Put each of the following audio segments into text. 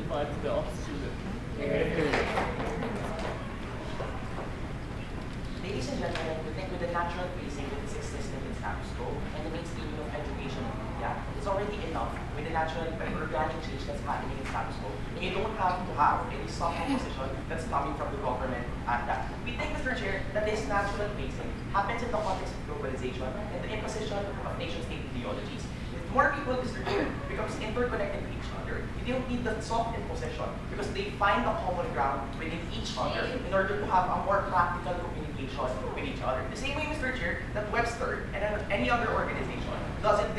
But the off student. Ladies and gentlemen, we think with the natural pacing that is existing in status quo and the mainstreaming of education in India, it's already enough with the natural and organic change that's happening in status quo. And you don't have to have any soft opposition that's coming from the government at that. We think, Mr. Chair, that this natural pacing happens in the context of globalization and the imposition of nation-state ideologies. If more people, Mr. Chair, becomes interconnected with each other, you don't need the soft imposition because they find a common ground within each other in order to have a more practical communication with each other. The same way, Mr. Chair, that Webster and any other organization doesn't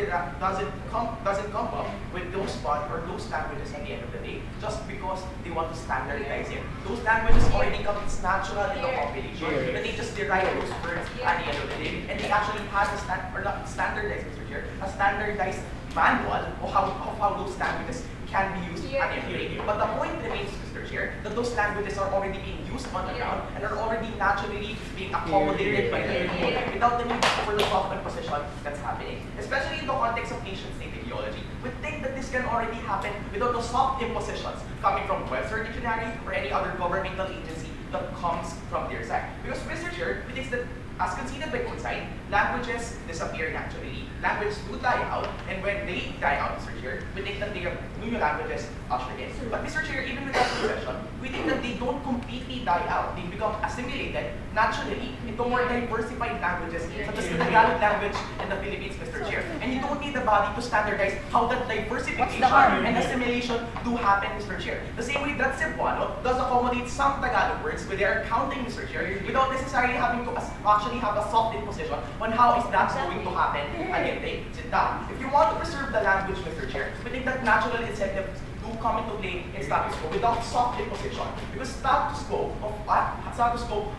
come up with those spots or those languages at the end of the day just because they want to standardize it. Those languages already come, it's natural in the population, and they just derive those words at the end of the day, and they actually have a standardized, Mr. Chair, a standardized manual of how those languages can be used at the end of the day. But the point remains, Mr. Chair, that those languages are already being used on the ground and are already naturally being accommodated by the people without the need for the soft imposition that's happening. Especially in the context of nation-state ideology, we think that this can already happen without the soft impositions coming from Webster Dictionary or any other governmental agency that comes from their side. Because, Mr. Chair, we think that as conceded by both sides, languages disappear naturally. Languages do die out, and when they die out, Mr. Chair, we think that they are new languages ushered in. But Mr. Chair, even with that concession, we think that they don't completely die out. They become assimilated naturally into more diversified languages, such as the Tagalog language in the Philippines, Mr. Chair. And you don't need the body to standardize how that diversification and assimilation do happen, Mr. Chair. The same way that Cebuano does accommodate some Tagalog words with their counting, Mr. Chair, without necessarily having to actually have a soft imposition on how is that going to happen again. Sit down. If you want to preserve the language, Mr. Chair, we think that natural incentives do come into play in status quo without soft imposition. Because status quo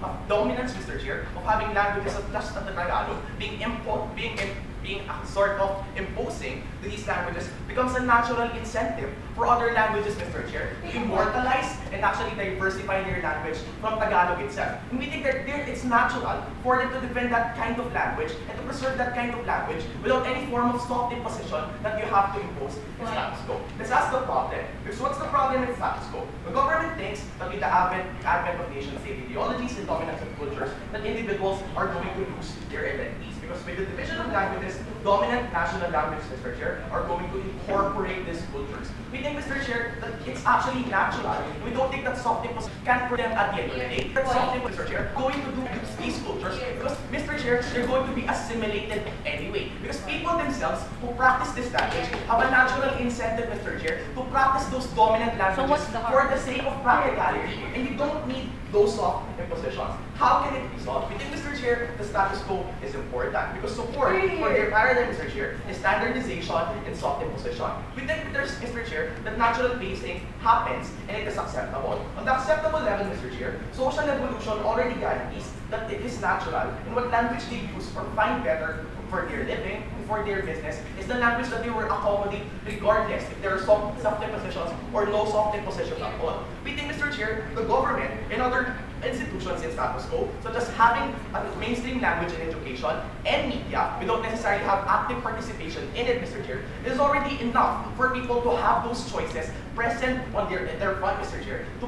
of dominance, Mr. Chair, of having languages of just the Tagalog being sort of imposing these languages becomes a natural incentive for other languages, Mr. Chair, to immortalize and actually diversify their language from Tagalog itself. And we think that it's natural for them to defend that kind of language and to preserve that kind of language without any form of soft imposition that you have to impose in status quo. That's the problem. Because what's the problem in status quo? The government thinks that with the advent of nation-state ideologies and dominance of cultures, that individuals are going to lose their identities. Because with the division of languages, dominant national languages, Mr. Chair, are going to incorporate these cultures. We think, Mr. Chair, that it's actually natural. We don't think that soft imposition can put them at the end of the day. That soft imposition, Mr. Chair, going to do these cultures because, Mr. Chair, they're going to be assimilated anyway. Because people themselves who practice this language have a natural incentive, Mr. Chair, to practice those dominant languages for the sake of practicality. And you don't need those soft impositions. How can it be solved? We think, Mr. Chair, the status quo is important because support for their paradigm, Mr. Chair, is standardization and soft imposition. We think, Mr. Chair, that natural pacing happens and it is acceptable. On the acceptable level, Mr. Chair, social evolution already guarantees that it is natural and what language they use or find better for their living and for their business is the language that they will accommodate regardless if there are soft impositions or no soft impositions at all. We think, Mr. Chair, the government and other institutions in status quo, such as having a mainstream language in education and media without necessarily have active participation in it, Mr. Chair, is already enough for people to have those choices present on their front, Mr. Chair, to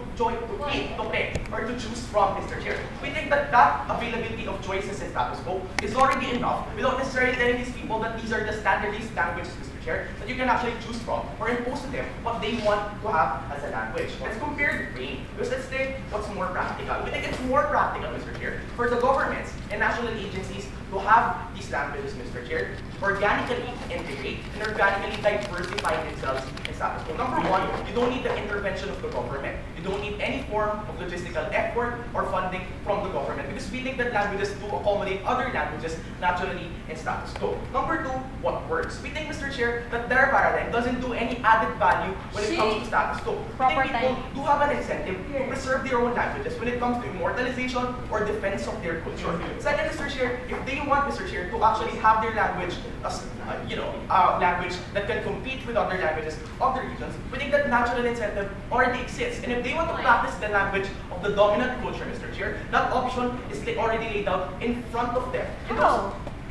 eat, to pick, or to choose from, Mr. Chair. We think that availability of choices in status quo is already enough without necessarily telling these people that these are the standardized languages, Mr. Chair, that you can actually choose from or impose to them what they want to have as a language. Let's compare the brain, because let's say what's more practical. We think it's more practical, Mr. Chair, for the governments and national agencies to have these languages, Mr. Chair, organically integrate and organically diversify themselves in status quo. Number one, you don't need the intervention of the government. You don't need any form of logistical effort or funding from the government because we think that languages do accommodate other languages naturally in status quo. Number two, what works? We think, Mr. Chair, that their paradigm doesn't do any added value when it comes to status quo. We think people do have an incentive to preserve their own languages when it comes to immortalization or defense of their culture. Second, Mr. Chair, if they want, Mr. Chair, to actually have their language as language that can compete with other languages of the regions, we think that natural incentive already exists. And if they want to practice the language of the dominant culture, Mr. Chair, that option is already laid out in front of them.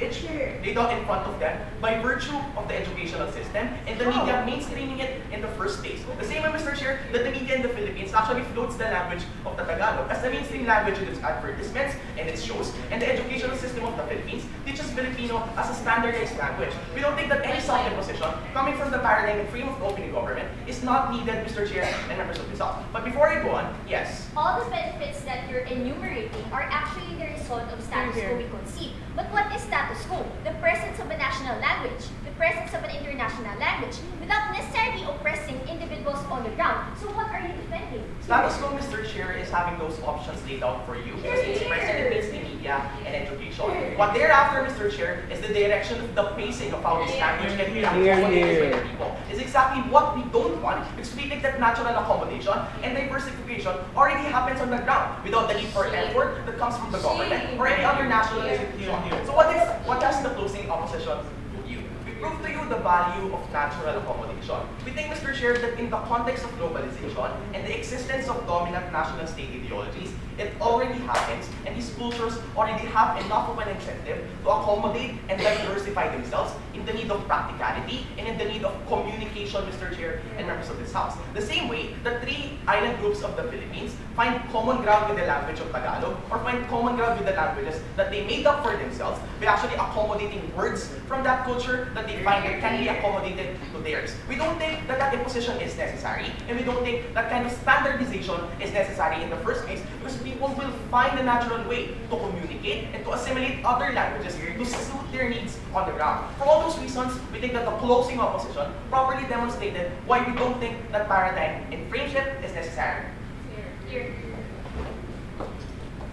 advantage laid out in front of them by virtue of the educational system and the media mainstreaming it in the first place. The same way, Mr. Chair, that the media in the Philippines actually floats the language of the Tagalog as the mainstream language in its advertisements and its shows, and the educational system of the Philippines teaches Filipino as a standardized language. We don't think that any soft imposition coming from the paradigm and frame of open government is not needed, Mr. Chair and members of this House. But before I go on, yes. All the benefits that you're enumerating are actually the result of status quo we concede. But what is status quo? The presence of a national language, the presence of an international language, without necessarily oppressing individuals on the ground. So what are you defending? Status quo, Mr. Chair, is having those options laid out for you because it's present in mainstream media and education. What thereafter, Mr. Chair, is the direction of the pacing of how this language can be accommodated by the people. Is exactly what we don't want, because we think that natural accommodation and diversification already happens on the ground without the need for effort that comes from the government or any other national institution. So what has the closing opposition to you? We prove to you the value of natural accommodation. We think, Mr. Chair, that in the context of globalization and the existence of dominant national state ideologies, it already happens, and these cultures already have enough of an incentive to accommodate and diversify themselves in the need of practicality and in the need of communication, Mr. Chair and members of this House. The same way that three island groups of the Philippines find common ground with the language of Tagalog or find common ground with the languages that they made up for themselves by actually accommodating words from that culture that they find that can be accommodated to theirs. We don't think that that imposition is necessary, and we don't think that kind of standardization is necessary in the first place, because people will find a natural way to communicate and to assimilate other languages to suit their needs on the ground. For all those reasons, we think that the closing opposition properly demonstrated why we don't think that paradigm in frameship is necessary.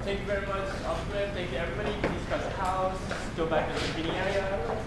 Thank you very much, Alfred. Thank you, everybody. Please come to the House. Go back to the meeting area.